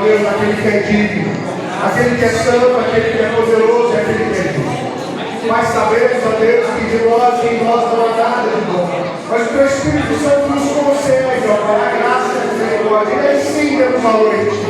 Deus, aquele que é digno, aquele que é santo, aquele que é poderoso e aquele que é justo. Mas sabemos, ó Deus, que de nós e em nós não há nada de bom. Mas o Teu Espírito Santo nos concede, ó Pai, a graça e a misericórdia. E aí sim temos valor em Ti.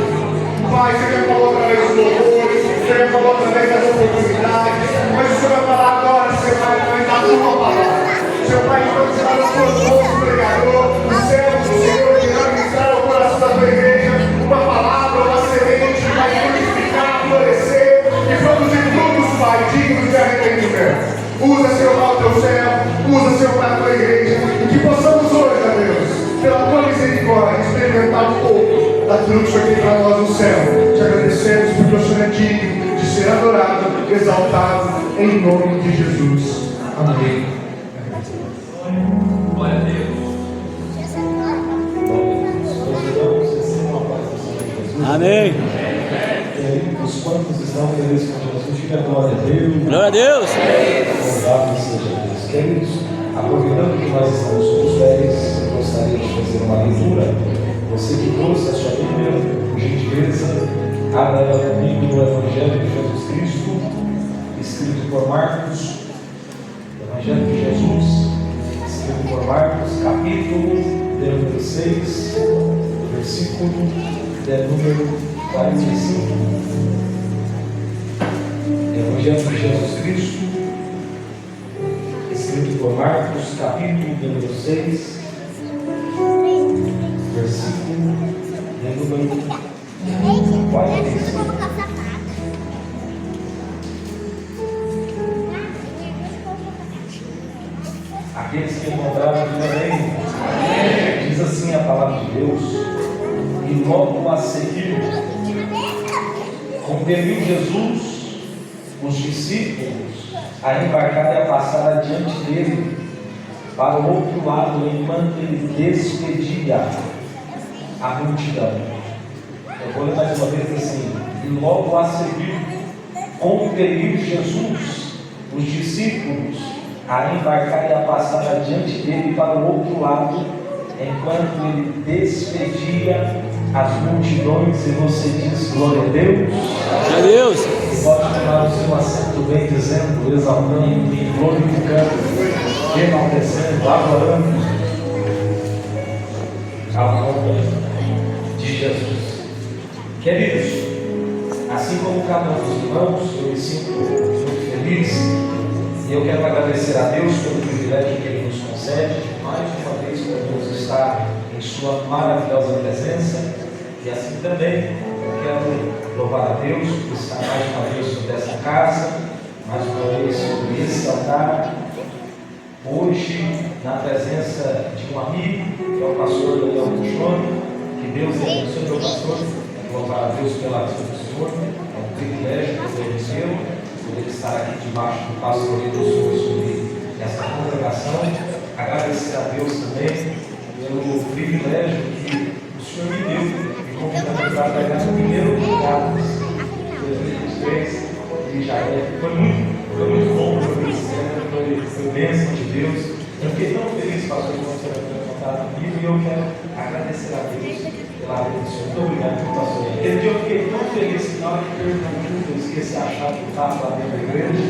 Pai, Você já falou através dos louvores, Você já falou através das oportunidades. Mas o Senhor vai falar agora, Seu Pai, através da Tua palavra. Seu Pai, quando está nas Tuas mãos, pregador, o céu do Senhor irá ministrar ao coração da Tua igreja uma palavra, uma semente que vai frutificar, florescer e produzir frutos, Pai, dignos de arrependimento. Usa, Senhor, o Teu servo, usa, Senhor, para a Tua igreja, e que possamos hoje, ó Deus, pela Tua misericórdia, experimentar um pouco daquilo que o Senhor tem para nós no céu. Te agradecemos porque o Senhor é digno de ser adorado, exaltado, em nome de Jesus. Amém. Glória a Deus. Amém. Os quantos estão felizes com Jesus, diga glória a Deus. Glória a Deus. Louvado seja Deus. Queridos, aproveitando que nós estamos com os férias, eu gostaria de fazer uma leitura. Você que trouxe a sua Bíblia, por gentileza, abra ela comigo no Evangelho de Jesus Cristo, escrito por Marcos. Evangelho de Jesus, escrito por Marcos, capítulo de número 6, versículo de número 45. Evangelho de Jesus Cristo, escrito por Marcos, capítulo de número 6, versículo de número 45. Aqueles que encontraram também, diz assim a palavra de Deus, e logo a seguir, compeliu Jesus os discípulos a embarcar e a passar adiante dele para o outro lado, enquanto ele despedia a multidão. Eu vou ler mais uma vez assim, e logo a seguir, compeliu Jesus os discípulos a embarcar e a passar adiante dele para o outro lado, enquanto ele despedia as multidões. E você diz glória a Deus. Glória a Deus. E pode tomar o seu assento bem dizendo, exaltando e glorificando, enaltecendo, adorando ao nome de Jesus. Queridos, assim como cada um dos irmãos, eu me sinto muito feliz. E eu quero agradecer a Deus pelo privilégio que Ele nos concede, mais uma vez podemos estar em Sua maravilhosa presença. E assim também eu quero louvar a Deus por estar mais uma vez sobre essa casa, mais uma vez sobre esse altar, hoje na presença de um amigo, que é o pastor Daniel Puxone. Que Deus abençoe meu pastor. Louvar a Deus pela vida do Senhor. É um privilégio poder recebê-lo, poder estar aqui debaixo do pastoreio do Senhor sobre essa congregação. Agradecer a Deus também pelo privilégio que o Senhor me deu, me convidando para pegar o primeiro lugar de 2023 e já foi muito bom para mim, foi bênção de Deus. Eu fiquei tão feliz, pastor, que você vai contar comigo, e eu quero agradecer a Deus pela vida do Senhor. Muito obrigado, pastor. Aquele dia eu fiquei tão feliz que na hora que perguntou, eu esqueci a chave que estava lá dentro da igreja.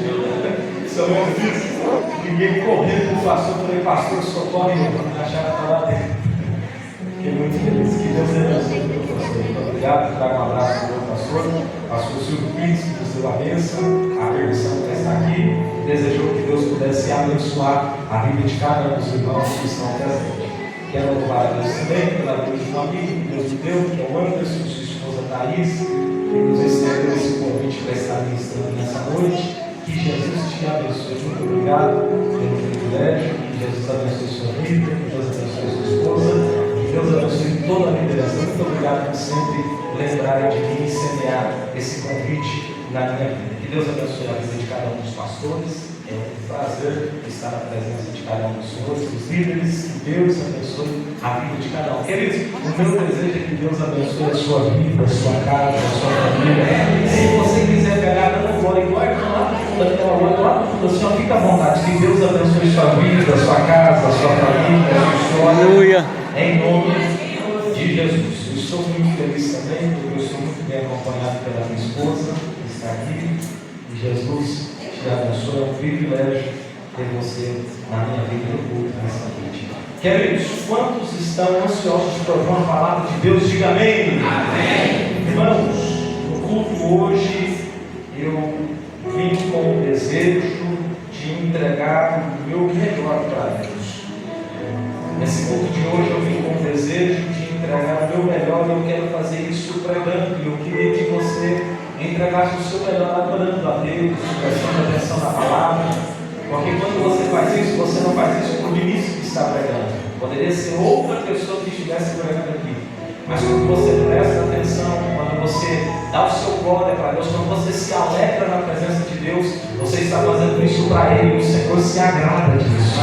São muito difícil. Liguei correndo para o pastor, falei, pastor, socorre, a chave está lá dentro. Fiquei muito feliz. Que Deus abençoe o meu pastor. Muito obrigado. Trago um abraço para o meu pastor Silvio Pires, que nos deu a bênção, a permissão para estar aqui. Desejou que Deus pudesse abençoar a vida de cada um dos irmãos que estão presentes. Quero louvar a Deus também pela vida de um amigo que Deus me deu, que é o Anderson, sua esposa Thaís, que nos estendeu esse convite para estar ministrando nessa noite. Que Jesus te abençoe. Muito obrigado pelo privilégio. Que Jesus abençoe sua vida, que Deus abençoe sua esposa, que Deus abençoe toda a liderança. Muito obrigado por sempre lembrarem de mim e semear esse convite na minha vida. Que Deus abençoe a vida de cada um dos pastores. É um prazer estar na presença de cada um dos senhores, dos líderes. Que Deus abençoe a vida de cada um. Queridos, o meu desejo é que Deus abençoe a sua vida, a sua casa, a sua família. Se você quiser pegar dando glória, lá no fundo, Senhor, fica à vontade. Que Deus abençoe a sua vida, a sua casa, a sua família, a sua história. Aleluia. Em nome de Jesus. Eu estou muito feliz também, porque eu estou muito muito bem acompanhado pela minha esposa, que está aqui. E Jesus te abençoe. É um privilégio ter você na minha vida no culto nessa noite. Queridos, quantos estão ansiosos por ouvir uma palavra de Deus? Diga amém. Amém. Irmãos, no culto hoje eu vim com o desejo de entregar o meu melhor para Deus. Nesse culto de hoje eu vim com o desejo de entregar o meu melhor e eu quero fazer isso pregando. E eu queria que você entregasse o seu melhor adorando a Deus, prestando atenção na palavra. Porque quando você faz isso, você não faz isso para o ministro que está pregando. Poderia ser outra pessoa que estivesse pregando aqui. Mas quando você presta atenção, quando você dá o seu glória para Deus, quando você se alegra na presença de Deus, você está fazendo isso para Ele e o Senhor se agrada disso.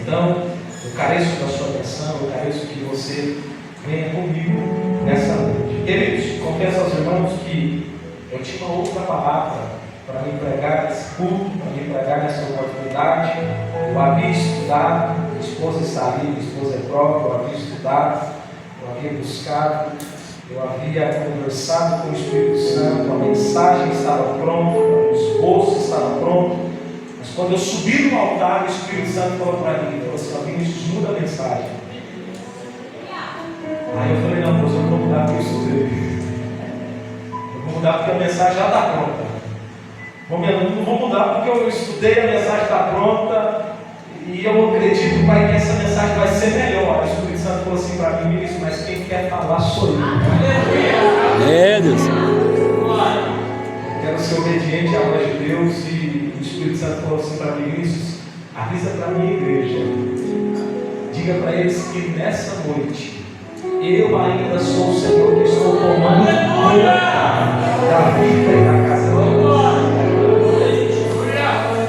Então, eu careço da sua atenção, eu careço que você venha comigo nessa noite. Queridos, confesso aos irmãos que eu tinha outra palavra para me pregar nesse culto, para me pregar nessa oportunidade. Eu havia estudado, minha esposa está ali, minha esposa é própria, eu havia estudado, eu havia buscado, eu havia conversado com o Espírito Santo, a mensagem estava pronta, o esboço estava pronto. Mas quando eu subi no altar, o Espírito Santo falou para mim, falou assim: Vinícius, muda a mensagem. Aí eu falei: não, Deus, eu não vou mudar porque eu estudei. Eu vou mudar porque a mensagem já está pronta. Não vou mudar porque eu estudei, a mensagem está pronta. E eu acredito, Pai, que essa mensagem vai ser melhor. O Espírito Santo falou assim para mim: Vinícius, mas quem quer falar sou eu. É, Deus. Eu quero ser obediente à voz de Deus. E o Espírito Santo falou assim para mim: Vinícius, avisa para a minha igreja, diga para eles que nessa noite eu ainda sou o Senhor que estou tomando conta da vida e da casa de Deus.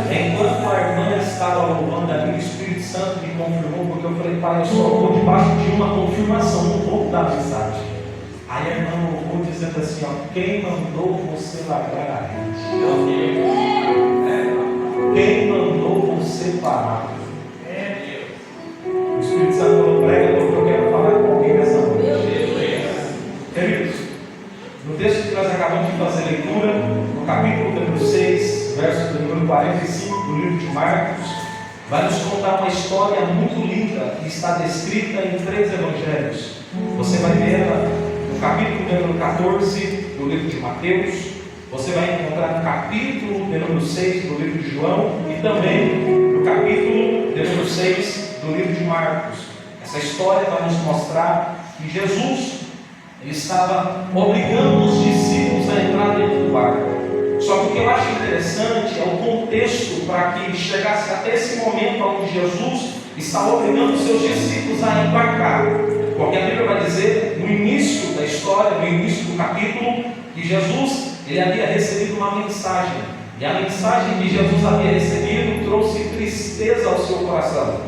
Enquanto a irmã estava louvando ali, o Espírito Santo me confirmou, porque eu falei: Pai, eu só estou debaixo de uma confirmação, não vou dar mensagem. Aí a irmã louvou dizendo assim: ó, quem mandou você largar a rede? Quem mandou você parar? O Espírito Santo falou: prega, porque eu quero falar com alguém nessa noite. Queridos, no texto que nós acabamos de fazer leitura, no capítulo número 6, verso número 45 do livro de Marcos, vai nos contar uma história muito linda que está descrita em 3 evangelhos. Você vai ver ela no capítulo número 14 do livro de Mateus, você vai encontrar no capítulo número 6 do livro de João e também no capítulo número 6 do livro de Marcos. Essa história vai nos mostrar que Jesus ele estava obrigando os discípulos a entrar dentro do barco. Só que o que eu acho interessante é o contexto para que chegasse até esse momento onde Jesus está obrigando os seus discípulos a embarcar. Porque a Bíblia vai dizer, no início da história, no início do capítulo, que Jesus ele havia recebido uma mensagem. E a mensagem que Jesus havia recebido trouxe tristeza ao seu coração.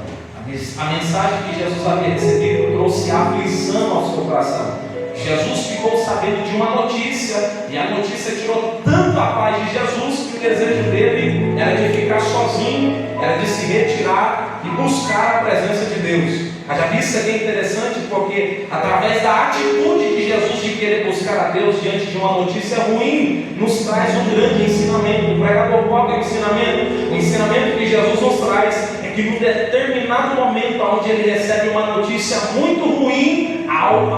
A mensagem que Jesus havia recebido trouxe aflição ao seu coração. Jesus ficou sabendo de uma notícia, e a notícia tirou tanto a paz de Jesus que o desejo dele era de ficar sozinho, era de se retirar e buscar a presença de Deus. Haja vista que é interessante, porque através da atitude de Jesus de querer buscar a Deus diante de uma notícia ruim, nos traz um grande ensinamento. O pregador qual é o ensinamento? O ensinamento que Jesus nos traz é que num determinado momento onde ele recebe uma notícia muito ruim,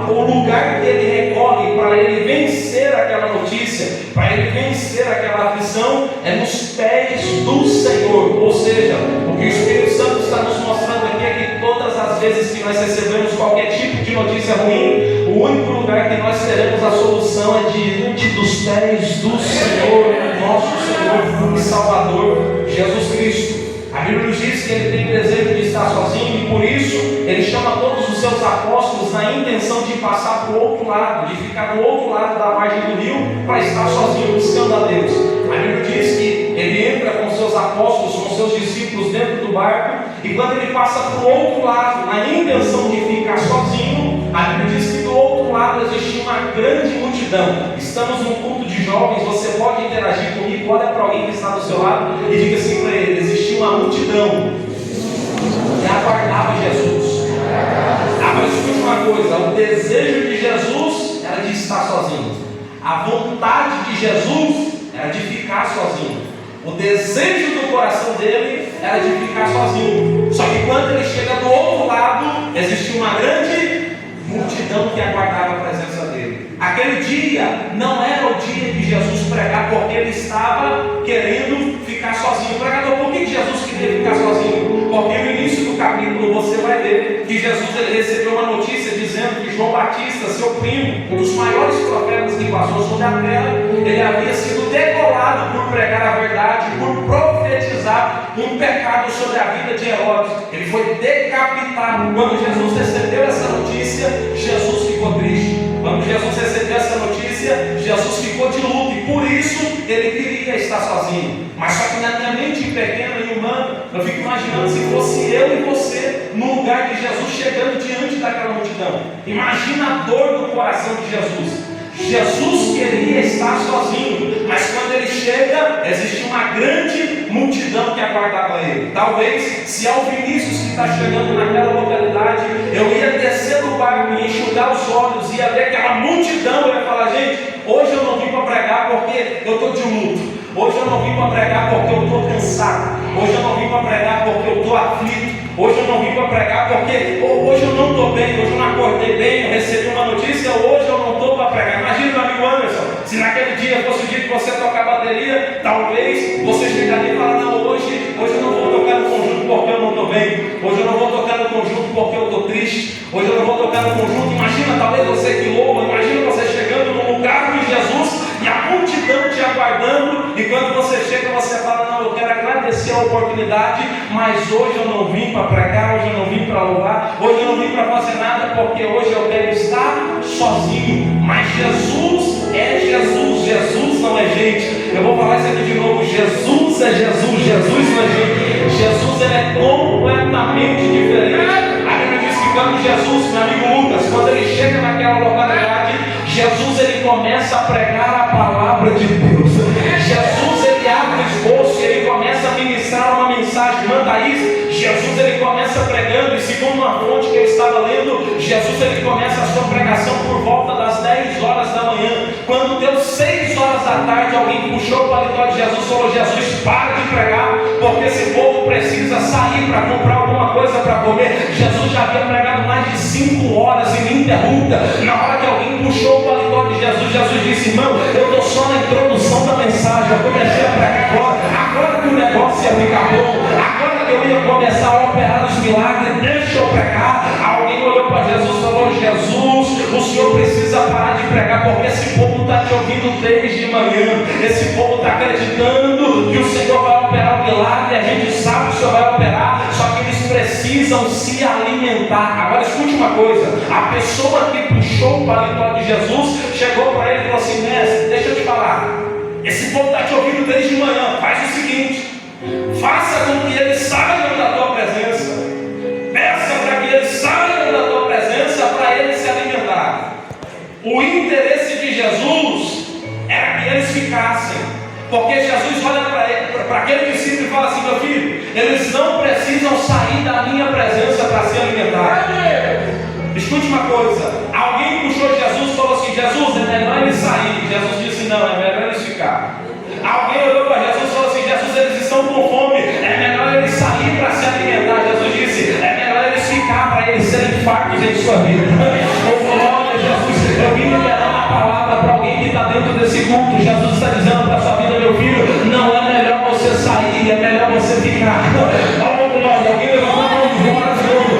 o lugar que ele recorre para ele vencer aquela notícia, para ele vencer aquela aflição, é nos pés do Senhor. Ou seja, o que o Espírito Santo está nos mostrando aqui é que todas as vezes que nós recebemos qualquer tipo de notícia ruim, o único lugar que nós teremos a solução é diante dos pés do Senhor, nosso Senhor e Salvador, Jesus Cristo. A Bíblia nos diz que ele tem desejo de estar sozinho e por isso ele chama todos os seus apóstolos na intenção de passar para o outro lado, de ficar do outro lado da margem do rio para estar sozinho buscando a Deus. A Bíblia diz que ele entra com seus apóstolos, com seus discípulos dentro do barco e quando ele passa para o outro lado na intenção de ficar sozinho, a Bíblia diz que do outro lado existia uma grande multidão. Estamos num culto de jovens, você pode interagir comigo, olha para alguém que está do seu lado e diga assim para ele: existia uma multidão que aguardava Jesus. Mas escute uma coisa, o desejo de Jesus era de estar sozinho. A vontade de Jesus era de ficar sozinho. O desejo do coração dele era de ficar sozinho. Só que quando ele chega do outro lado, existia uma grande multidão que aguardava a presença dele. Aquele dia não era o dia de Jesus pregar, porque ele estava querendo ficar sozinho. Pregador, por que Jesus queria ficar sozinho? Porque no início do capítulo você vai ver que Jesus ele recebeu uma notícia dizendo que João Batista, seu primo, um dos maiores profetas que passou sobre a terra, ele havia sido degolado por pregar a verdade, por profetizar um pecado sobre a vida de Herodes. Ele foi decapitado. Quando Jesus recebeu essa notícia, Jesus ficou triste. Quando Jesus recebeu essa notícia, Jesus ficou de luto e por isso ele queria estar sozinho. Mas só que na minha mente pequena e humana, eu fico imaginando se fosse eu e você no lugar de Jesus chegando diante daquela multidão. Imagina a dor do coração de Jesus. Jesus queria estar sozinho, mas quando ele chega, existe uma grande multidão que aguardava ele. Talvez, se é o Vinícius que está chegando naquela localidade, eu ia descer do barco e enxugar os olhos, ia ver aquela multidão, eu ia falar, gente, hoje eu não vim para pregar porque eu estou de luto. Hoje eu não vim para pregar porque eu estou cansado. Hoje eu não vim para pregar porque eu estou aflito. Hoje eu não vim para pregar porque hoje eu não estou bem, hoje eu não acordei bem, eu recebi uma notícia, hoje eu não estou para pregar. Imagina, meu amigo Anderson, se naquele dia fosse o dia que você tocar bateria, talvez você chegaria e falar, não, hoje eu não vou tocar no conjunto porque eu não estou bem. Hoje eu não vou tocar no conjunto porque eu estou triste. Hoje eu não vou tocar no conjunto. Imagina, talvez você que louva, imagina você chegando no lugar de Jesus e a multidão te aguardando, e quando você chega, você fala, não, eu quero agradecer a oportunidade, mas hoje eu não vim para pregar, hoje eu não vim para louvar, hoje eu não vim para fazer nada, porque hoje eu quero estar sozinho. Mas Jesus é Jesus, Jesus não é gente. Eu vou falar isso aqui de novo, Jesus é Jesus, Jesus não é gente. Jesus ele é completamente diferente. A Bíblia diz que quando Jesus, meu amigo Lucas, quando ele chega naquela localidade, Jesus ele começa a pregar a palavra de Deus. Jesus ele abre o esboço e ele começa a ministrar uma mensagem. Manda isso. Jesus ele começa pregando, e segundo uma fonte que eu estava lendo, Jesus ele começa a sua pregação por volta das 10 horas da manhã. Quando deu 6 horas da tarde, alguém puxou o paletó de Jesus e falou, Jesus, para de pregar, porque esse povo precisa sair para comprar alguma coisa para comer. Jesus já havia pregado mais de 5 horas ininterrupta. Na hora que alguém puxou o paletó de Jesus, Jesus disse, irmão, eu estou só na introdução da mensagem, eu comecei a pregar agora que o negócio ia ficar bom, agora que eu ia começar a operar os milagres, deixa eu pregar. Alguém olhou para Jesus e falou, Jesus, o Senhor precisa parar de pregar, porque esse povo está te ouvindo desde manhã, esse povo está acreditando que o Senhor vai operar o milagre, a gente sabe que o Senhor vai operar, só que eles precisam se alimentar. Agora escute uma coisa, a pessoa que puxou o paletó de Jesus chegou para ele e falou assim, mestre, deixa eu te falar, esse povo está te ouvindo desde manhã, faz o seguinte, faça com que eles saiam da tua presença, peça para que eles saiam da tua presença para eles se alimentar. O interesse de Jesus era que eles ficassem, porque Jesus olha para aquele discípulo e fala assim, meu filho, eles não precisam sair da minha presença para se alimentar. Escute uma coisa, alguém puxou Jesus e falou assim, Jesus, é melhor eles sair. Jesus disse, não, é melhor eles ficar. Alguém olhou para Jesus e falou assim, Jesus, eles estão com fome, é melhor eles sair para se alimentar. Jesus disse, é melhor eles ficar para eles serem fartos em sua vida. Eu falei, olha Jesus, eu vim liberar uma palavra para alguém que está dentro desse culto. Jesus está dizendo para a sua vida, meu filho, não é melhor você sair, é melhor você ficar. Oh glória, alguém levantou a mão de fora de novo.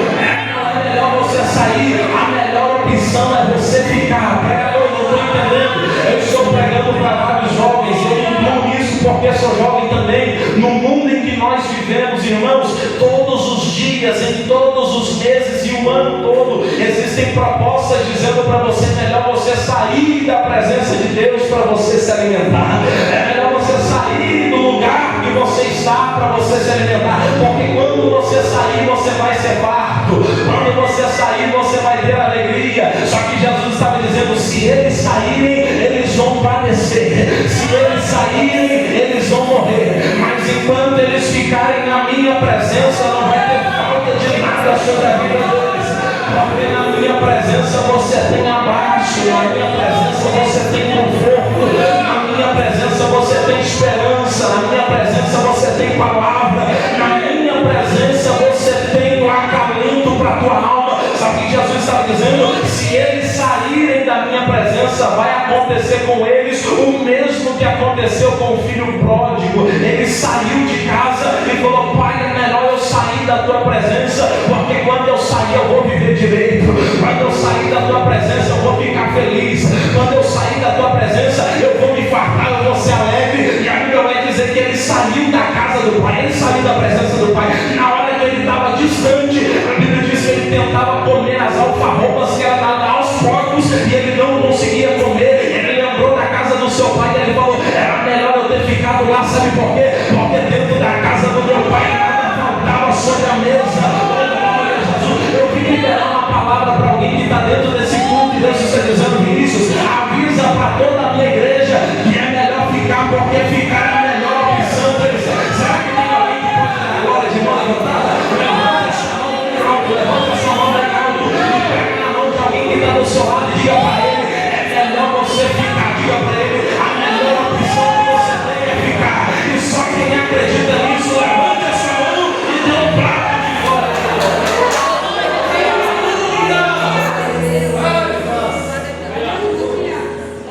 Não é melhor você sair, a melhor opção é você ficar. Pregador, não estou entendendo, eu estou pregando para vários jovens, eu incluo isso porque sou jovem também. No mundo em que nós vivemos, irmãos, todos os dias, em todos os meses e o ano todo, existem propostas dizendo para você, melhor você sair da presença de Deus para você se alimentar. É melhor você sair do lugar que você está para você se alimentar, porque quando você sair, você vai ser farto. Quando você sair, você vai ter alegria. Só que Jesus estava dizendo, se eles saírem, eles vão padecer. Se eles saírem, eles vão morrer. Mas enquanto eles ficarem na minha presença, não vai ter falta de nada sobre a vida deles. Porque na minha presença você tem abraço, na minha presença você tem conforto. tem palavra, na minha presença você tem o acalento para a tua alma. Sabe o que Jesus estava dizendo? Se eles saírem da minha presença, vai acontecer com eles o mesmo que aconteceu com o filho pródigo. Ele saiu de casa e falou: Pai, é melhor eu sair da tua presença, porque quando eu sair eu vou viver direito. Quando eu sair da tua presença eu vou ficar feliz. Quando eu sair da tua presença eu vou me fartar, eu vou ser alegre. E a Bíblia vai dizer que ele saiu da casa do Pai, ele saiu da presença do Pai. Na hora que ele estava distante, a Bíblia diz que ele tentava comer as alfarrobas que era dada aos porcos e ele não conseguia comer. Ele lembrou da casa do seu pai e ele falou: era melhor eu ter ficado lá. Sabe por quê? Porque dentro da casa do meu pai nada faltava sobre a mesa. Eu vim liberar uma palavra para alguém que está dentro desse culto e Deus está dizendo: Vinícius, avisa para toda a minha igreja que é melhor ficar, porque ficar é a melhor opção. Será que tem alguém que pode dar glória de mão levantada? Levanta sua mão bem alto, levanta sua mão bem alto e pega na mão de alguém que está do seu lado e diga para ele: é melhor você ficar. Diga para ele: a melhor opção que você tem é ficar. E só quem acredita nisso, levanta a sua mão e dê um prato de glória.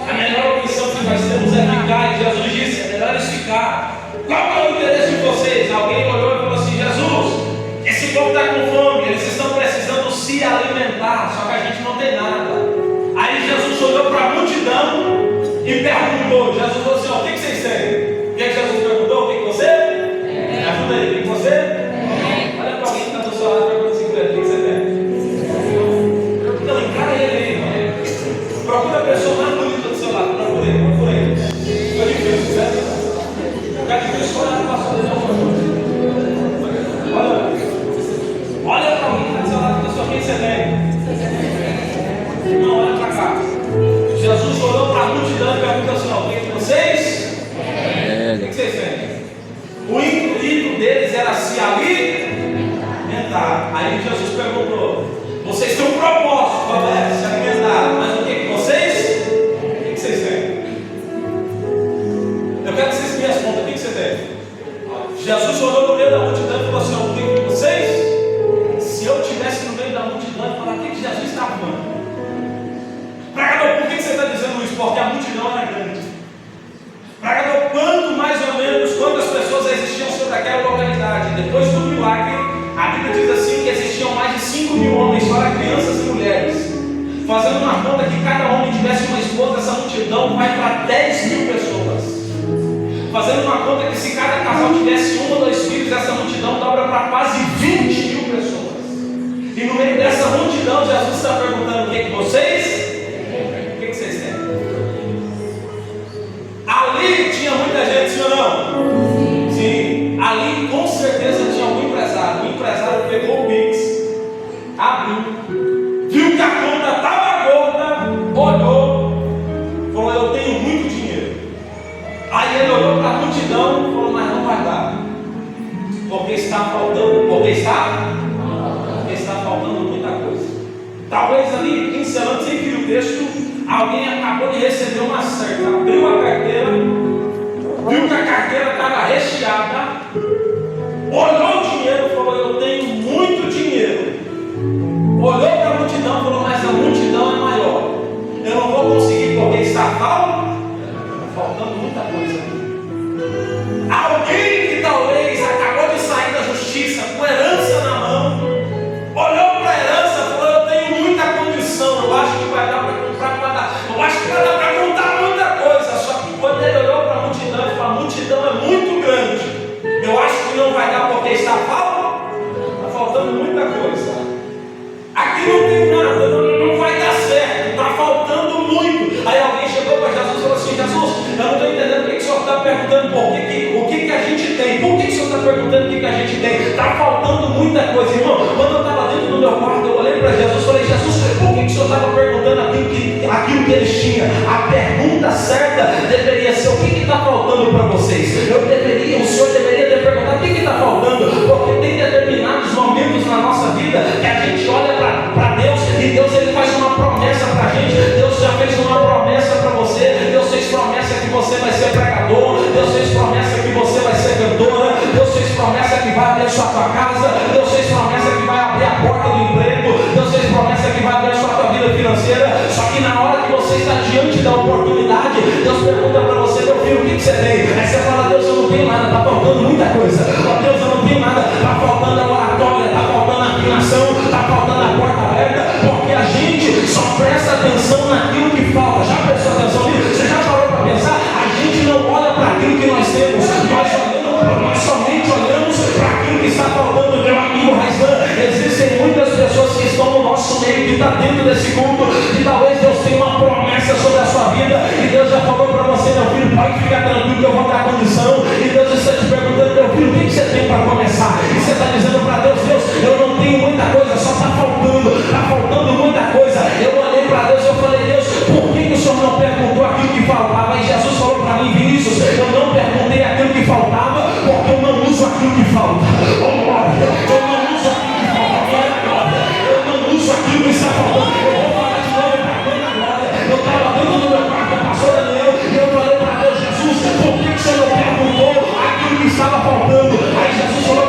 A melhor opção que nós temos é ficar, e Jesus disse: é melhor ficar. Qual é o interesse de vocês? Alguém olhou e falou assim: Jesus, esse povo está com fome, eles estão precisando se alimentar, só que a gente não tem nada. Aí Jesus olhou para a multidão e perguntou. Jesus falou assim: ó, o que vocês têm? O que Jesus perguntou? O que você? Me ajuda aí, o que você? Olha para alguém que está do seu lado e pergunta assim: o que você tem? Não, encara ele aí. Procura a pessoa mais bonita do seu lado. Procura ele. Fica difícil, certo? Fica difícil olhar para a sua direção. Olha para alguém que está do seu lado. O que você tem? Não, olha para cá. Jesus olhou para a multidão e perguntou assim: ó, o que vocês? O que vocês têm? O intuito deles era se alimentar. Aí Jesus perguntou: vocês têm um propósito, qual é? Se alimentar. Mas o que vocês? O que vocês têm? Eu quero que vocês me respondam: o que você tem? Jesus olhou no meio da multidão e falou assim: ó, o que vocês? Se eu estivesse no meio da multidão e falar: o que Jesus está arrumando? Pregador, por que você está dizendo isso? Porque a multidão era grande. Pregador, quantas pessoas existiam sobre aquela localidade? Depois do milagre, a Bíblia diz assim que existiam mais de 5 mil homens, fora crianças e mulheres. Fazendo uma conta que cada homem tivesse uma esposa, essa multidão vai para 10 mil pessoas. Fazendo uma conta que se cada casal tivesse 1 ou 2 filhos, essa multidão dobra para quase 20 mil pessoas. E no meio dessa multidão, Jesus está perguntando: o que vocês? Vocês têm? Ali tinha muita gente, sim ou não? Sim. Ali com certeza tinha um empresário. O empresário pegou o Pix, abriu, viu que a conta estava gorda, olhou, falou: eu tenho muito dinheiro. Aí ele olhou para a multidão e falou: mas não vai dar, porque está faltando. Porque está faltando muita coisa. Talvez ali, pincelando sem vir o texto, alguém acabou de receber uma certa, abriu a carteira, viu que a carteira estava recheada, olhou o dinheiro e falou: eu tenho muito dinheiro. Olhou para a multidão e falou: mas a multidão é maior, eu não vou conseguir, porque está faltando muita coisa. Alguém que talvez acabou de sair da justiça com herança na mão, olhou para a herança e falou: eu tenho muita condição, eu acho que vai dar para comprar, eu acho que vai dar para contar muita coisa. Só que quando ele olhou para a multidão, ele falou: a multidão é muito grande, eu acho que não vai dar, porque está faltando muita coisa. Aqui não tem nada, não vai dar certo, está faltando muito. Aí alguém chegou para Jesus e falou assim: Jesus, eu não estou entendendo o que o senhor está perguntando, o que a gente tem? Por que o senhor está perguntando o que a gente tem? Está faltando muita coisa, irmão. Quando eu estava dentro do meu quarto, eu olhei para Jesus e falei: Jesus, por que o senhor estava perguntando aquilo que eles tinham? A pergunta certa deveria ser: o que está faltando para vocês? O senhor deveria ter perguntado: o que está faltando? Porque tem determinados momentos na nossa vida que a gente olha para Deus e Deus ele faz uma promessa para a gente. Deus já fez uma promessa para você. Deus fez promessa que você vai ser pregador. Deus fez promessa que você vai ser cantora. Deus fez que vai abrir a sua casa. Deus fez promessa que vai abrir a porta do emprego. Deus fez promessa que vai abrir a sua vida financeira. Só que na hora que você está diante da oportunidade, Deus pergunta para você: meu filho, o que você tem? Aí você fala: Deus, eu não tenho nada, está faltando muita coisa. Ó Deus, eu não tenho nada, está faltando a oratória, está faltando a afinação, está faltando a porta aberta, porque a gente só presta atenção naquilo que falta. Já prestou atenção nisso? Você já parou para pensar? A gente não olha para aquilo que nós temos, nós somente olhamos para aquilo que está faltando. Meu amigo Raizan, existem muitas pessoas que estão no nosso meio, que estão dentro desse culto, que talvez Deus tenha uma promessa sobre a sua vida, e Deus já falou para você: meu filho, pode ficar tranquilo que eu vou dar condição. E Deus está te perguntando: meu filho, o que você tem para começar? E você está dizendo para Deus: Deus, eu não tenho muita coisa, só está faltando muita coisa. Eu olhei para Deus e eu falei: Deus, por que o Senhor não perguntou aquilo que faltava? E Jesus falou para mim: Vinícius, eu não perguntei aquilo que faltava, porque eu não uso aquilo que falta. Oh, glória, eu não uso aquilo que falta. Eu não uso aquilo que está faltando. Eu vou falar de novo para a glória. Eu estava dentro do meu quarto, a pastora Daniel, e eu falei para Deus: Jesus, por que o Senhor não perguntou aquilo que estava faltando? Aí Jesus falou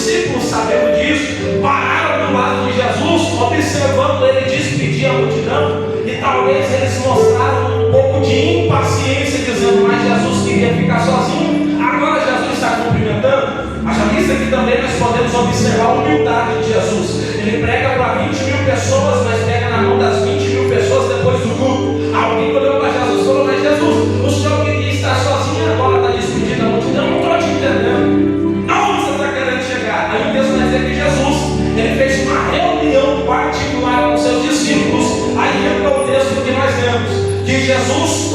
discípulos, sabendo disso, pararam do lado de Jesus, observando ele despedir a multidão, e talvez eles mostraram um pouco de impaciência, dizendo: mas Jesus queria ficar sozinho, agora Jesus está cumprimentando. Mas aqui também nós podemos observar a humildade de Jesus. Ele prega para 20 mil pessoas, mas pega na mão das 20 mil pessoas depois do culto. Alguém olhou para Jesus e falou: mas Jesus, o senhor queria estar sozinho, agora está despedindo a multidão, não estou te entendendo. Aonde você está querendo chegar? Aí o texto vai dizer que Jesus, ele fez uma reunião particular com seus discípulos. Aí entra o texto que nós lemos, que Jesus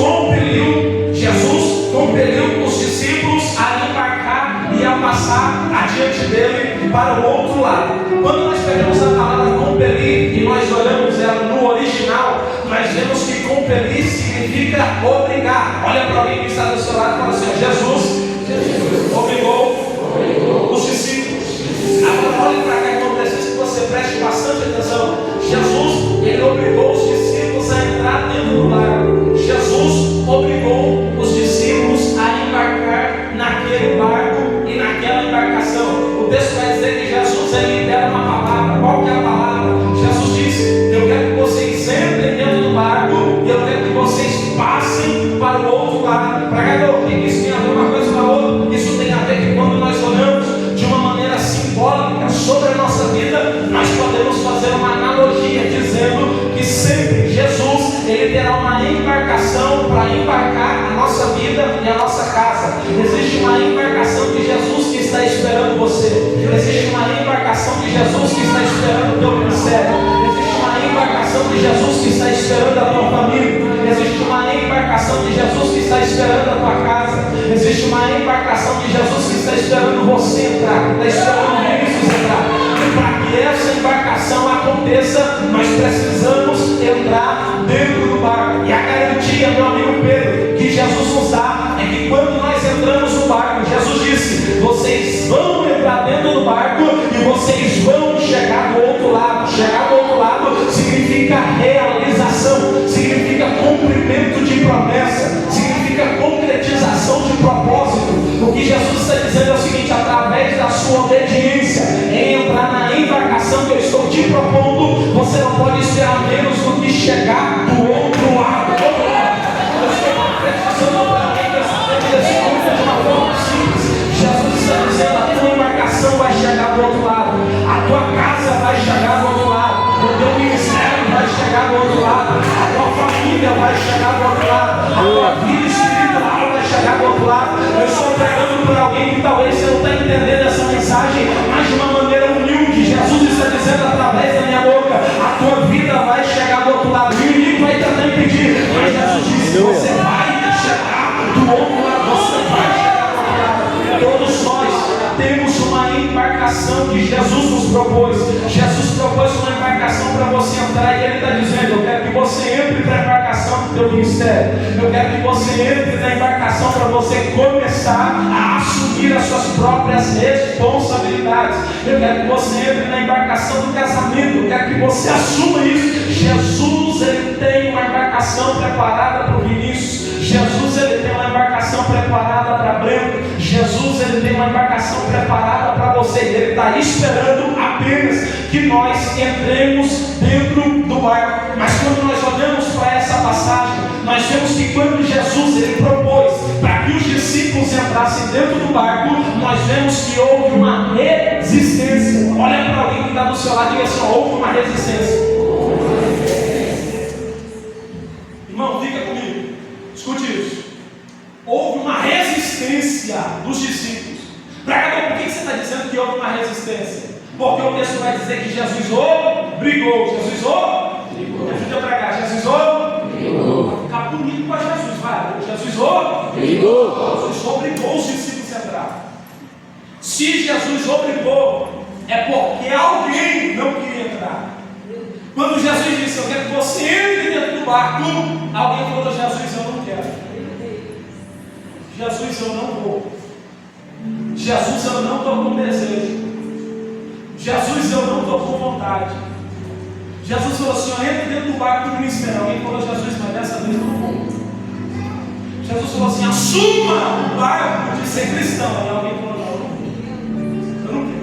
compeliu os discípulos a embarcar e a passar adiante dele para o outro lado. Quando nós pegamos a palavra compelir e nós olhamos ela no original, nós vemos que compelir significa obrigar. Olha para alguém que está do seu lado e fala assim: Jesus obrigou os discípulos. Agora olhe para cá, então preciso que você preste bastante atenção. Jesus, ele obrigou os discípulos a entrar dentro do barco. Jesus obrigou os discípulos a embarcar naquele barco e naquela embarcação. O texto vai dizer que Jesus, ele dera uma palavra. Qual que é a palavra? Jesus disse: eu quero que vocês entrem dentro do barco e eu quero que vocês passem para o outro lado. Pregador, o que isso tem a ver uma coisa com a outra? Isso tem a ver que quando nós olhamos de uma maneira simbólica sobre a nossa vida, nós podemos fazer uma analogia dizendo que sempre Jesus, ele terá uma embarcação para embarcar a nossa vida e a nossa casa. Existe uma embarcação de Jesus que está esperando você. Existe uma embarcação de Jesus que está esperando o teu ministério. Existe uma embarcação de Jesus que está esperando a tua família. Existe uma embarcação de Jesus que está esperando a tua casa. Existe uma embarcação de Jesus que está esperando você entrar, está esperando o Vinícius entrar. E para que essa embarcação aconteça, nós precisamos entrar dentro do barco. E a garantia, meu amigo Pedro, que Jesus nos dá é que quando nós entramos no barco, Jesus disse: vocês vão entrar dentro do barco e vocês vão chegar do outro lado. Chegar do outro lado significa realização, significa cumprimento de promessa, significa concretização de propósito. O que Jesus está dizendo é o seguinte: através da sua obediência em entrar na embarcação que eu estou te propondo, você não pode esperar menos do que chegar do outro lado. Eu estou concretizando para alguém que esse culto de uma forma simples. Jesus está dizendo: a tua embarcação vai chegar do outro lado, a tua casa vai chegar do outro lado, o teu ministério vai chegar do outro lado, a tua família vai chegar do outro lado, a tua vida espiritual vai chegar do outro lado. Eu estou pregando por alguém que talvez você não está entendendo essa mensagem, mas de uma maneira humilde. Jesus está dizendo através da minha boca: a tua vida vai chegar do outro lado. O inimigo vai tentar impedir, mas Jesus disse: você vai chegar do outro lado, você vai chegar do outro lado. Todos nós temos uma embarcação que Jesus nos propôs. Jesus propôs uma embarcação para você entrar, e Ele está dizendo: eu quero que você entre para a embarcação do teu ministério. Eu quero que você entre na embarcação para você começar a assumir as suas próprias responsabilidades. Eu quero que você entre na embarcação do casamento. Eu quero que você assuma isso. Jesus, ele tem uma embarcação preparada para o Vinícius. Jesus, ele tem uma embarcação preparada para Breno. Jesus, ele tem uma embarcação preparada para você. Ele está esperando apenas que nós entremos dentro do barco. Mas quando nós olhamos para essa passagem, nós vemos que quando Jesus, ele propôs para que os discípulos entrassem dentro do barco, nós vemos que houve uma resistência. Olha para alguém que está do seu lado e diga assim: houve uma resistência. Irmão, fica comigo, escute isso. Houve uma resistência dos discípulos. Pregador, por que você está dizendo que houve uma resistência? Porque o texto vai dizer que Jesus obrigou. Jesus obrigou. Ajuda a pregar. Jesus obrigou. Fica bonito para Jesus, vai. Jesus obrigou. Jesus obrigou os discípulos a entrar. Se Jesus obrigou, é porque alguém não queria entrar. Quando Jesus disse: eu quero que você entre dentro do barco, alguém falou: Jesus, eu não quero. Jesus, eu não vou. Jesus, eu não estou com desejo. Jesus, eu não estou com vontade. Jesus falou assim: entra dentro do barco do ministério. Alguém falou: Jesus, mas dessa vez eu não vou. Jesus falou assim: assuma o barco de ser cristão. E alguém falou: não, eu não quero.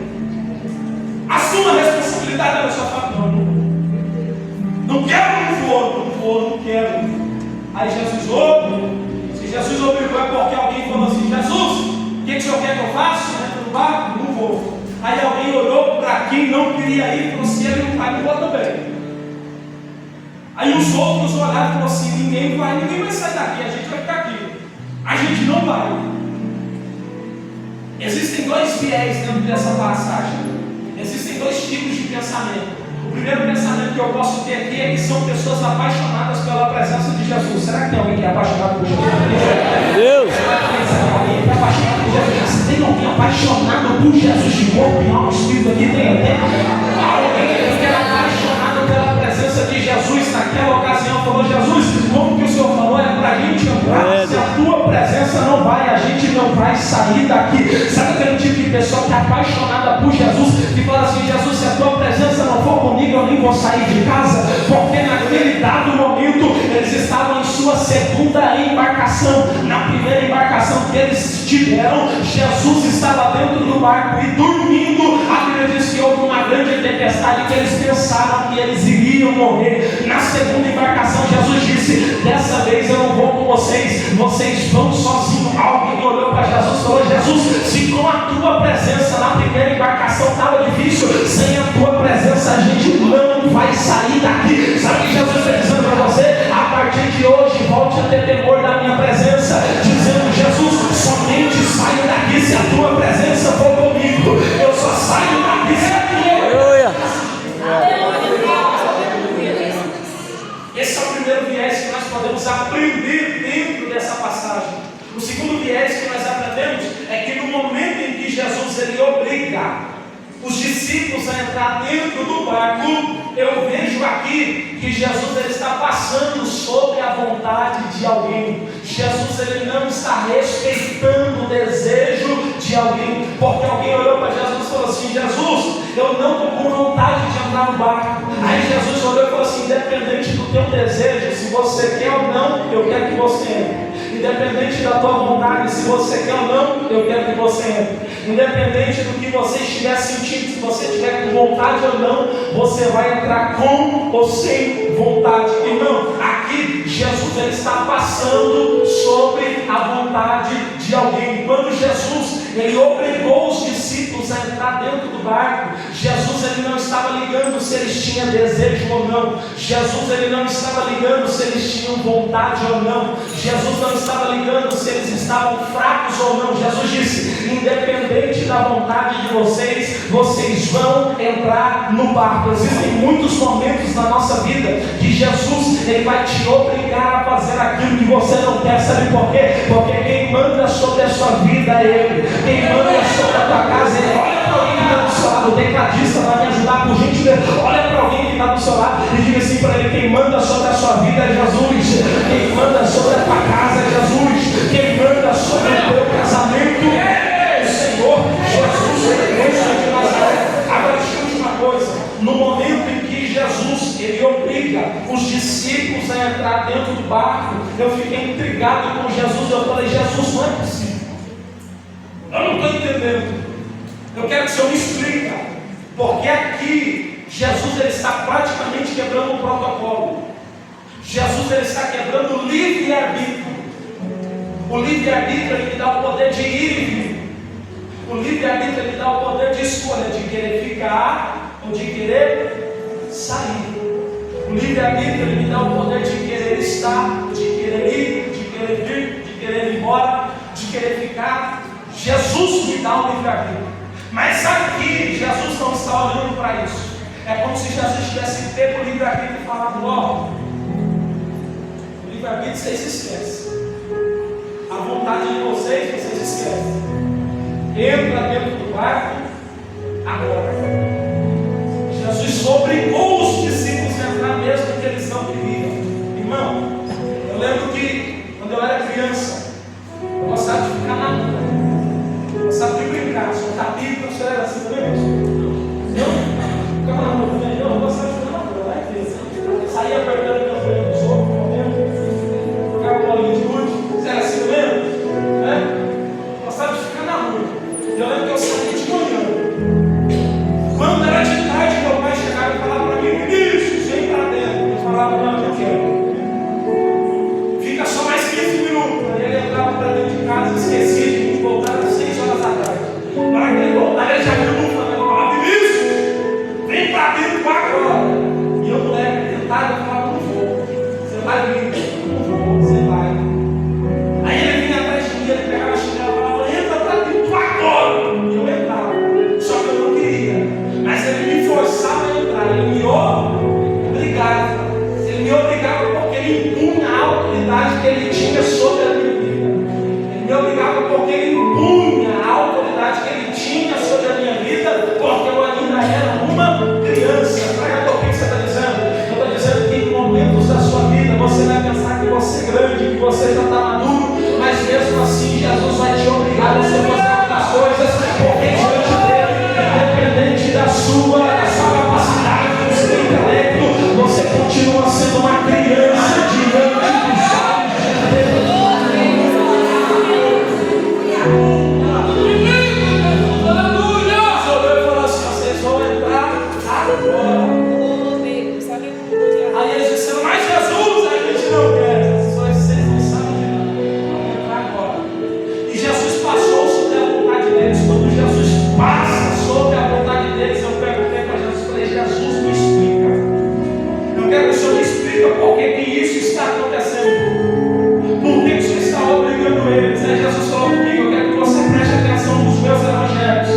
está dando a sua família. Não quero, não quero. Aí Jesus ouve. Se Jesus obrigou é porque alguém falou assim: Jesus, o que o senhor quer que eu faça? Entra no barco? Não vou. Aí alguém olhou para quem não queria ir e falou assim: ele não vai, não vou também. Aí os outros olharam e falaram assim: ninguém vai sair daqui, a gente vai ficar aqui. A gente não vai. Existem dois viés dentro dessa passagem. Existem dois tipos de pensamento. O primeiro pensamento que eu posso ter aqui é que são pessoas apaixonadas pela presença de Jesus. Será que tem alguém que é apaixonado por Jesus? Deus! Alguém que é apaixonado por Jesus? Se tem alguém apaixonado por Jesus de corpo e alma, espírito aqui, tem até alguém que é apaixonado pela presença de Jesus. Naquela ocasião falou: Jesus, como que o Senhor falou? É para a gente entrar. Se a tua presença não vai, a gente não vai sair daqui. Sabe aquele tipo de pessoa que é apaixonada por Jesus, que fala assim: Jesus, se a tua presença não for comigo, eu nem vou sair de casa, porque naquele dado momento eles estavam em sua segunda embarcação. Na primeira embarcação que eles tiveram, Jesus estava dentro do barco e dormindo. A Bíblia diz que houve uma grande tempestade que eles pensaram que eles iriam morrer. Na segunda embarcação, Jesus disse: dessa vez eu não vou com vocês, vocês vão sozinhos. Alguém olhou para Jesus e falou: Jesus, se com a tua presença na primeira embarcação estava difícil, sem a tua presença a gente não vai sair daqui. Sabe o que Jesus está dizendo para você? A partir de hoje, volte a ter temor da minha presença, dizendo: Jesus, somente saio daqui se a tua presença for comigo. Eu só saio daqui se a tua. Aleluia! Esse é o primeiro viés que nós podemos aprender dentro dessa passagem. O segundo viés que nós aprendemos é que no momento em que Jesus ele obriga os discípulos a entrar dentro do barco, eu vejo aqui que Jesus ele está passando sobre a vontade de alguém. Jesus ele não está respeitando o desejo de alguém, porque alguém olhou para Jesus e falou assim: Jesus, eu não estou com vontade de entrar no barco. Aí Jesus olhou e falou assim: independente do teu desejo, se você quer ou não, eu quero que você entre. Independente da tua vontade, se você quer ou não, eu quero que você entre. Independente do que você estiver sentindo, se você estiver com vontade ou não, você vai entrar com ou sem vontade. Irmão, aqui Jesus ele está passando sobre a vontade de alguém. Quando Jesus ele obrigou os discípulos a entrar dentro do barco, Jesus ele não estava ligando se eles tinham desejo ou não. Jesus ele não estava ligando se eles tinham vontade ou não. Jesus não estava ligando se eles estavam fracos ou não. Jesus disse: independente da vontade de vocês, vocês vão entrar no barco. Existem muitos momentos na nossa vida que Jesus ele vai te obrigar a fazer aquilo que você não quer. Sabe por quê? Porque quem manda sobre a sua vida é Ele. Quem manda sobre a tua casa é Ele. Olha para alguém que está do seu lado. O tecladista vai me ajudar, por gentileza. Olha para alguém que está do seu lado e diga assim para ele: quem manda sobre a sua vida é Jesus. Quem manda sobre a tua casa é Jesus. Quem manda sobre o teu casamento é o Senhor Jesus Cristo de Nazaré. Agora deixa eu dizer uma coisa: no momento em que Jesus ele obriga os discípulos a entrar dentro do barco, eu fiquei intrigado com Jesus. Eu falei: Jesus, não é possível, eu não estou entendendo, eu quero que o Senhor me explique, porque aqui Jesus ele está praticamente quebrando o protocolo. Jesus ele está quebrando o livre-arbítrio. O livre-arbítrio ele me dá o poder de ir e vir. O livre-arbítrio ele dá o poder de escolha, de querer ficar ou de querer sair. O livre-arbítrio ele me dá o poder de querer estar, de querer ir, de querer vir, de querer ir embora, de querer ficar. Jesus me dá o livre-arbítrio. Mas sabe que Jesus não está olhando para isso. É como se Jesus tivesse pego o livre-arbítrio e falado: ó, o livre-arbítrio vocês esquecem, a vontade de vocês esquecem. Entra dentro do barco agora. Jesus obrigou os discípulos a entrar mesmo que eles não queriam. Irmão, eu lembro que quando eu era criança, eu gostava de ficar na rua, eu gostava de brincar, soltar pipa. Você era assim também? Não? Ficava na rua também? Eu gostava de ficar na rua, lá em casa. Saía apertando minha frente dos outros, correndo, jogava bolinha de gude. Você era assim mesmo? Gostava de ficar na rua. Eu lembro que eu saía de manhã. sua capacidade, do seu intelecto, você continua sendo uma criança diante dos olhos de Deus. Resolveu falar assim: vocês vão entrar agora. Aí eles disseram: mas Jesus, a gente não quer. Só vocês não sabem, vão entrar agora. E Jesus passou sobre a vontade deles. Quando Jesus passa sobre a vontade deles, eu perguntei para Jesus, falei: Jesus, me explica. Eu quero que o Senhor me explica por que isso está acontecendo. Por que o Senhor está obrigando eles? Aí Jesus falou comigo: eu quero que você preste atenção nos meus evangelhos.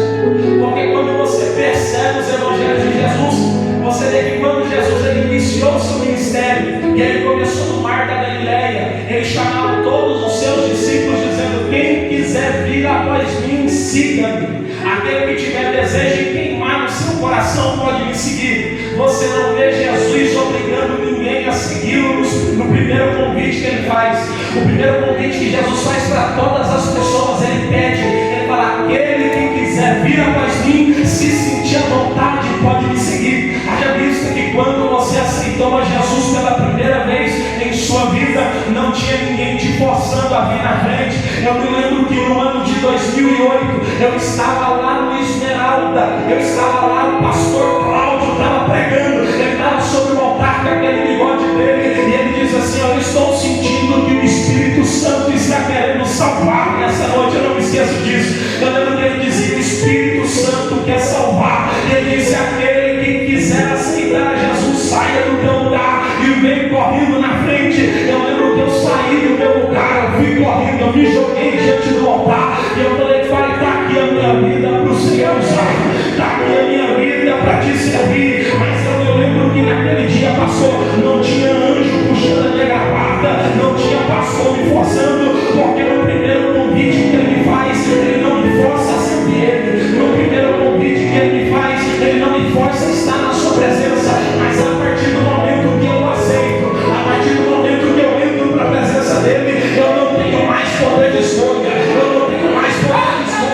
Porque quando você percebe os evangelhos de Jesus, você vê que quando Jesus ele iniciou o seu ministério e ele começou no mar da Galileia, ele chamava todos os seus discípulos dizendo: quem quiser vir após mim, siga-me. Aquele que tiver desejo de queimar no seu coração pode me seguir. Você não vê Jesus obrigando ninguém a segui-lo no primeiro convite que ele faz. O primeiro convite que Jesus faz para todas as pessoas, ele pede, ele fala: aquele que quiser vir após mim, se sentir à vontade, pode me seguir. Haja visto que quando você aceitou a Jesus pela primeira vez em sua vida, não tinha ninguém te forçando a vir na frente. Eu me lembro que no ano de 2008, eu estava lá no Esmeralda, eu estava lá, o pastor Cláudio estava pregando, ele estava sobre o altar com aquele bigode dele, e ele diz assim: eu estou sentindo que o Espírito Santo está querendo salvar nessa noite. Eu não me esqueço disso. Eu lembro que ele dizia: o Espírito Santo quer salvar. E ele disse: aquele que quiser aceitar Jesus, saia do teu lugar e vem correndo na frente. Eu lembro que eu saí do meu lugar, eu fui correndo, eu me joguei diante do altar e eu falei: Pai, está aqui a minha vida para o Senhor usar, está aqui a minha vida para te servir. Mas eu lembro que naquele dia passou, não tinha anjo puxando a minha gravata, não tinha pastor me forçando, porque no primeiro convite que ele me faz, ele não me força a servir ele. No primeiro convite que ele me faz, ele não me força a estar na sua presença. Mas a partir do momento que eu aceito, a partir do momento que eu entro para a presença dele, eu não tenho mais poder de escolha, eu não tenho mais poder de escolha.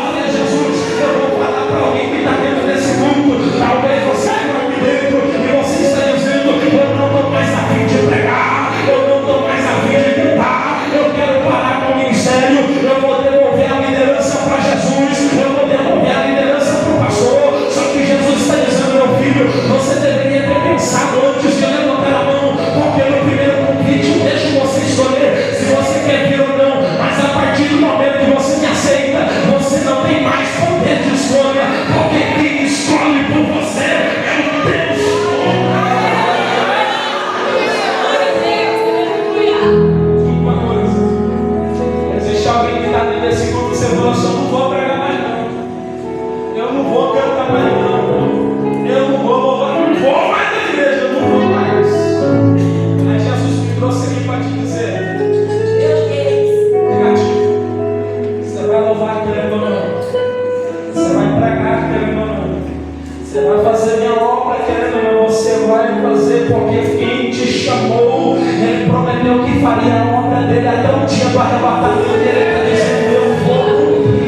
Olha, Jesus, eu vou falar para alguém que está dentro desse culto. Talvez você está aqui dentro e você está dizendo: eu não estou mais a fim de pregar, eu não estou mais a fim de cantar, eu quero parar com o ministério, eu vou devolver a liderança para Jesus, eu vou devolver a liderança para o pastor. Só que Jesus está dizendo: meu filho, você deveria ter pensado antes de levantar a mão, porque no primeiro convite eu deixo você escolher se você quer vir ou não. Mas a partir do momento que você me aceita, você não tem mais poder de escolha, porque quem escolhe por você é o Deus. Uma coisa, existe alguém que está dentro desse culto, você falou: eu não vou pregar mais não, eu não vou cantar mais não, eu não vou louvar, não vou mais na igreja, eu não vou mais. Aí Jesus me trouxe aqui para te dizer: negativo, você vai louvar querendo ou não, você vai pregar querendo ou não, você vai fazer minha obra querendo ou não, você vai fazer porque quem te chamou, ele prometeu que faria a obra dele até o dia do arrebatamento. Ele está dizendo: eu vou cumprir.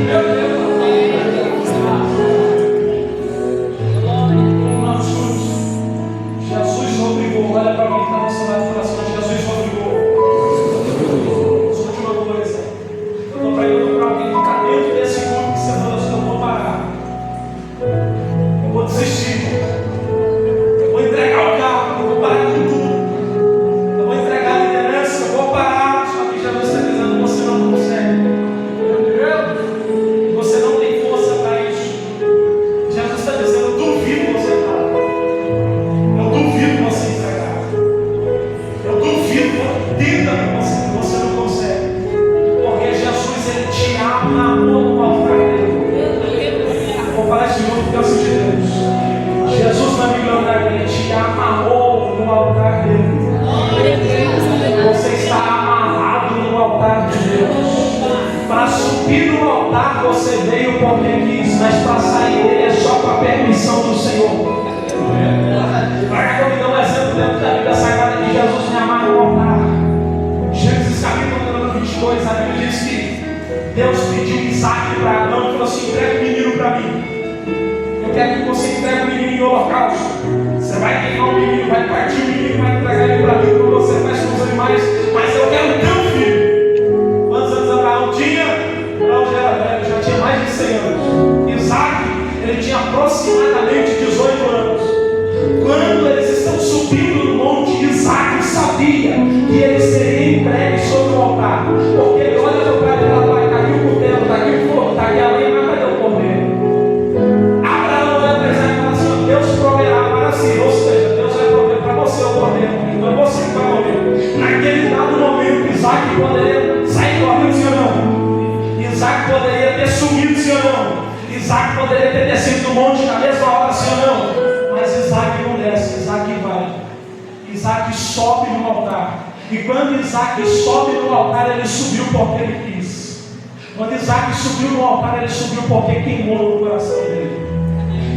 Jesus obrigou. Olha para mim que está no seu lado do coração. Jesus obrigou. Última coisa, eu estou pregando para alguém que está dentro desse grupo que você falou assim: eu vou parar, eu vou desistir, eu vou entregar o carro, eu vou parar com tudo, eu vou entregar a liderança, eu vou parar. Só que Jesus está dizendo: você não consegue, você não tem força para isso. Jesus está dizendo: eu duvido você parar, eu duvido você entregar, eu duvido, tenta você não consegue, porque Jesus ele te amou no altar dele. Vou falar isso de novo porque eu senti Deus. Jesus na Bíblia ele te amarrou no altar dele. Você está amarrado no altar de Deus. Para subir no altar você veio porque quis, mas para sair dele é só com a permissão do Senhor. Para que eu me dê um exemplo dentro da Bíblia Sagrada que Jesus me amarra no altar. Gênesis capítulo 22, a Bíblia diz que Deus pediu Isaac para Abraão e falou assim: entrega o menino para mim. Eu quero que você entregue o menino em holocausto. Você vai queimar o menino, vai partir o menino, vai entregar ele para mim, como você faz com os animais. Mas eu quero ter um filho. Quantos anos Abraão tinha? Abraão já era velho, já tinha mais de 100 anos. Isaac, ele tinha aproximadamente 18 anos. Quando eles estão subindo no monte, Isaac sabia que ele seria entregue sobre o altar. Porque ele olha para ele e fala: pai, está aqui o cutelo, está aqui o fogo, está aqui a lenha, mas cadê o cordeiro? Abraão olha para Isaac e fala assim: Deus proverá para si, ou seja, Deus vai prover para você o cordeiro, então é você que vai morrer. Naquele dado momento, Isaac poderia sair correndo, sim ou não? Isaac poderia ter sumido, sim ou não? Isaac poderia ter descido do monte na mesma hora, sim ou não? Mas Isaac não desce, Isaac vai. Isaac sobe no altar. E quando Isaac sobe no altar, ele subiu porque ele quis. Quando Isaac subiu no altar, ele subiu porque queimou no coração dele.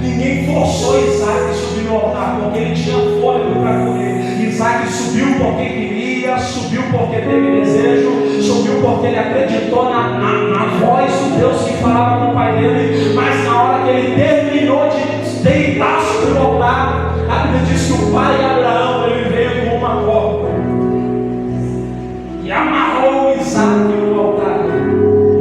Ninguém forçou Isaac a subir no altar, porque ele tinha fôlego para correr. Isaac subiu porque queria, subiu porque teve desejo, subiu porque ele acreditou na voz do Deus que falava com o pai dele. Mas na hora que ele terminou de deitar sobre o altar, a Bíblia diz que o pai de Abraão, ele veio com uma corda e amarrou Isaac no altar.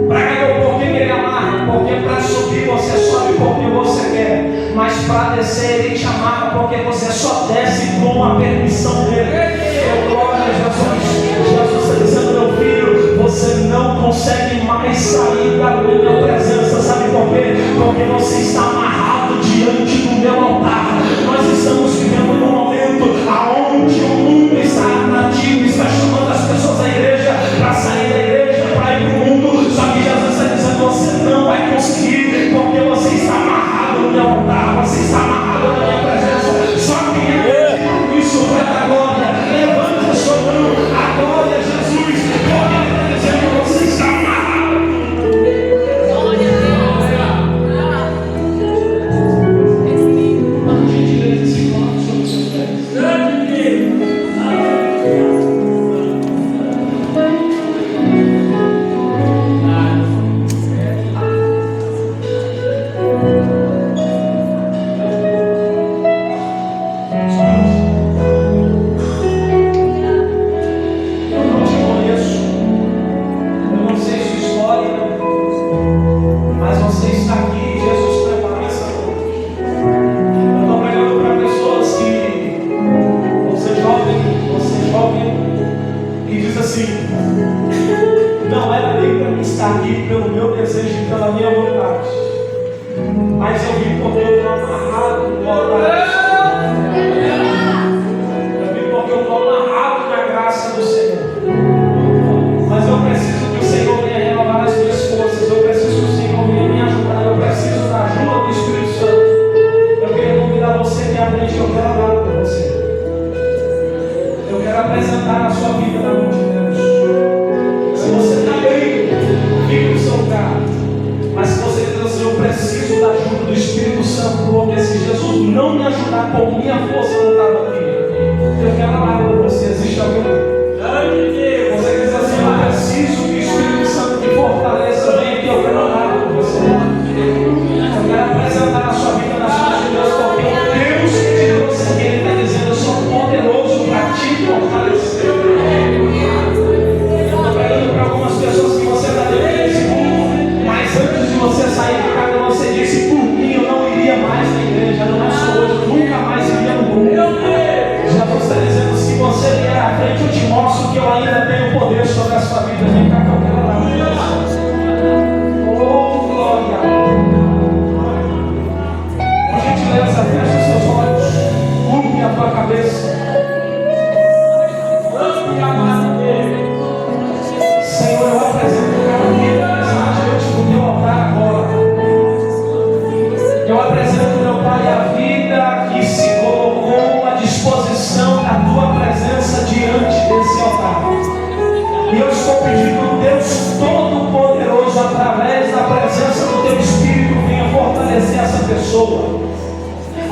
Para por que ele amarra? Porque para subir você sobe porque você quer, mas para descer ele te amarra porque você só desce com a permissão dele. Glória a Jesus. Jesus está dizendo: meu filho, você não consegue mais sair da minha presença. Sabe por quê? Porque você está amarrado diante do meu altar. Nós estamos vivendo num momento aonde o mundo está atrativo, está chamando as pessoas da igreja para sair da igreja, para ir para o mundo. Só que Jesus está dizendo: você não vai conseguir, porque você está amarrado no meu altar, você está amarrado na minha presença. Só quem é isso vai dar glória. Levante a sua mão, adore a Jesus, porque ele está dizendo que você está amarrado. Glória a Deus.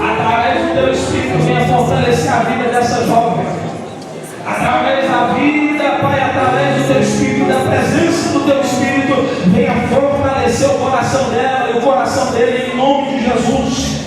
Através do teu Espírito, venha fortalecer a vida dessa jovem. Através da vida, Pai, através do teu Espírito, da presença do teu Espírito, venha fortalecer o coração dela e o coração dele, em nome de Jesus.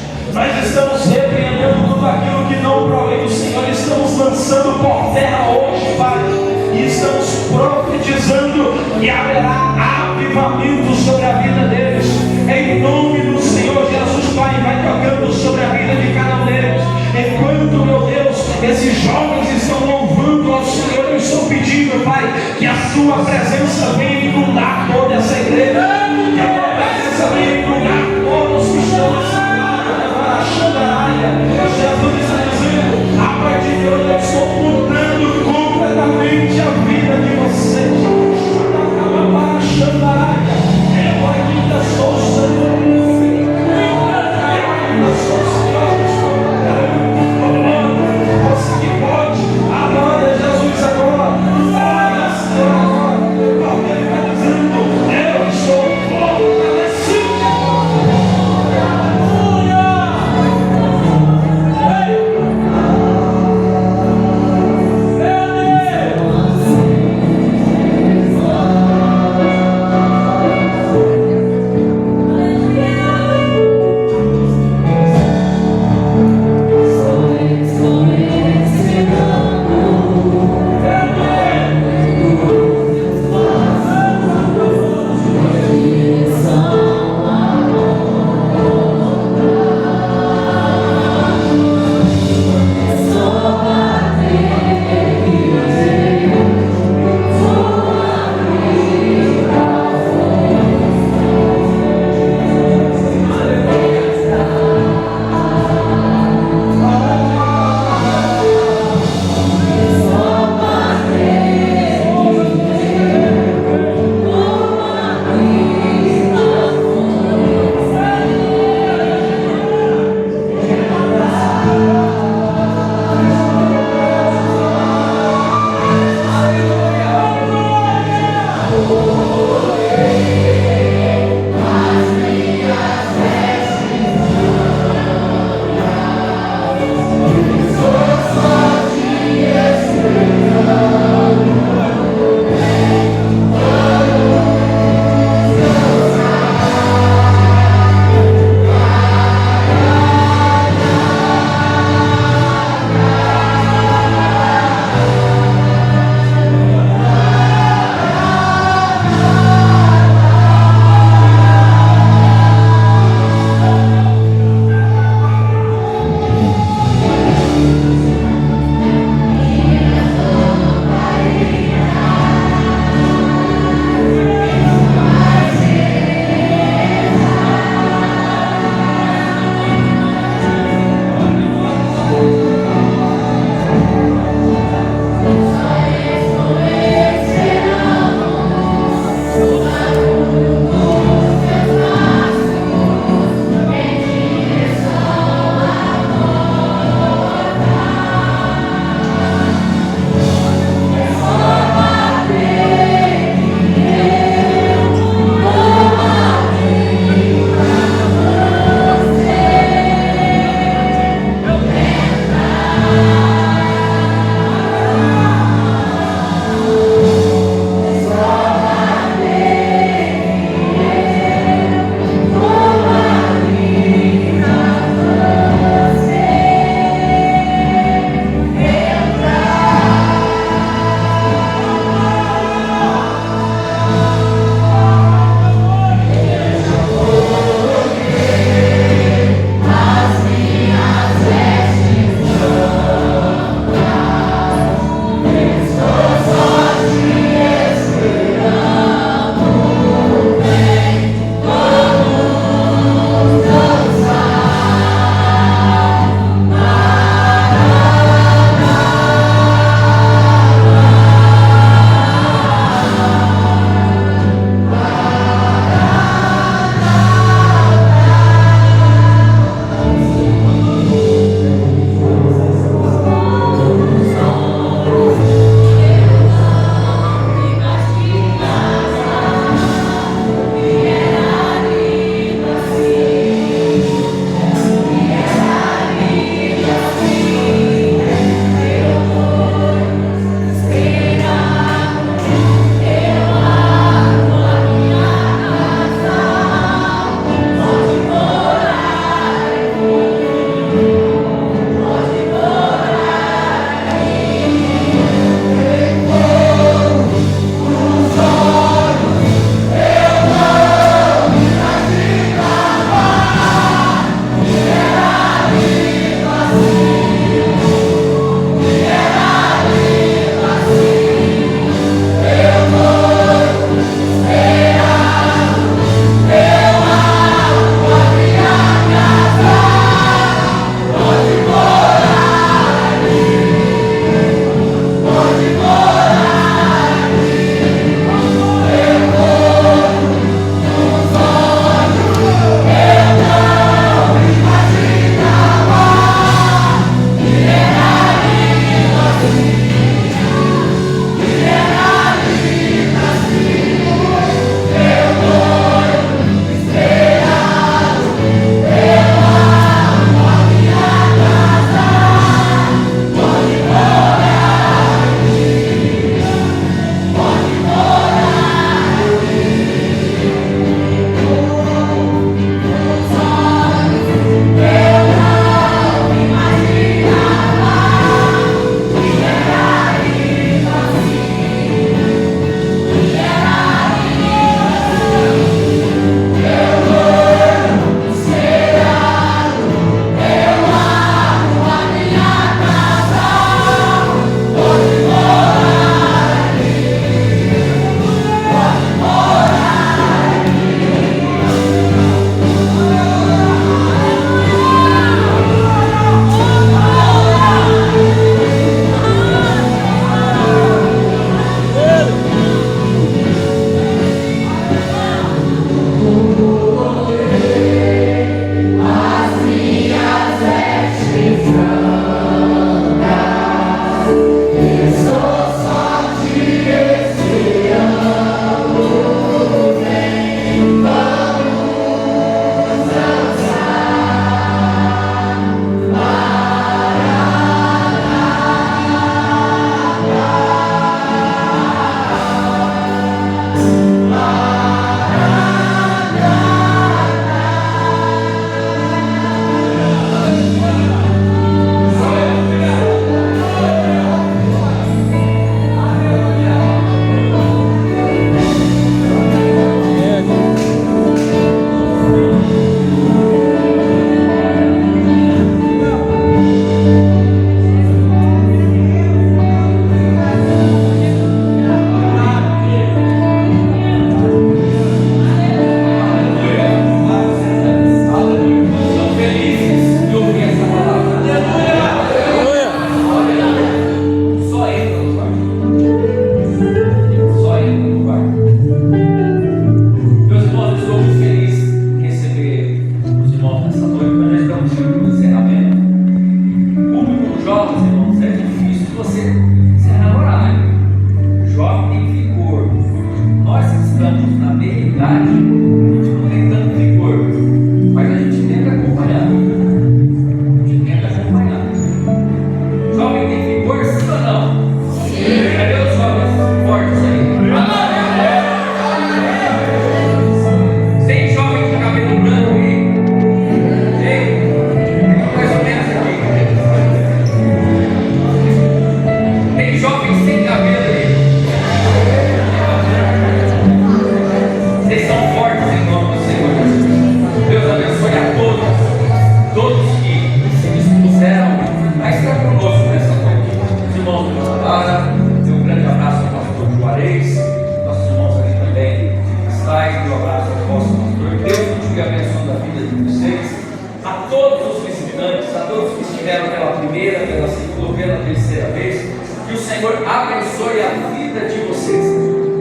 todos os visitantes, a todos que estiveram pela primeira, pela segunda, pela terceira vez, que o Senhor abençoe a vida de vocês.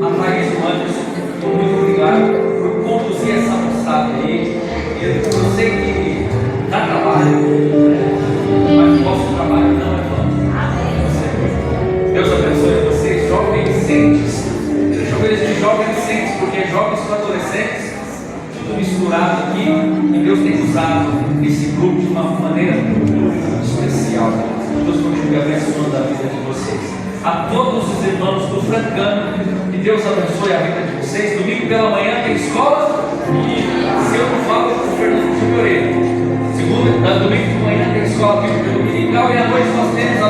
A Maria do Anderson, muito obrigado por conduzir essa moçada aí. Eu sei que dá trabalho, mas o nosso trabalho não é fácil. Deus abençoe vocês, jovens, eu chamo eles de jovens, porque jovens com adolescentes, tudo misturado aqui, e Deus tem usado esse grupo de uma maneira muito especial. Deus continue abençoando a vida de vocês. A todos os irmãos do Francano, que Deus abençoe a vida de vocês. Domingo pela manhã tem escola, e se eu não falo, o Fernando de Moreira. Domingo de manhã tem escola bíblica dominical, e à noite nós temos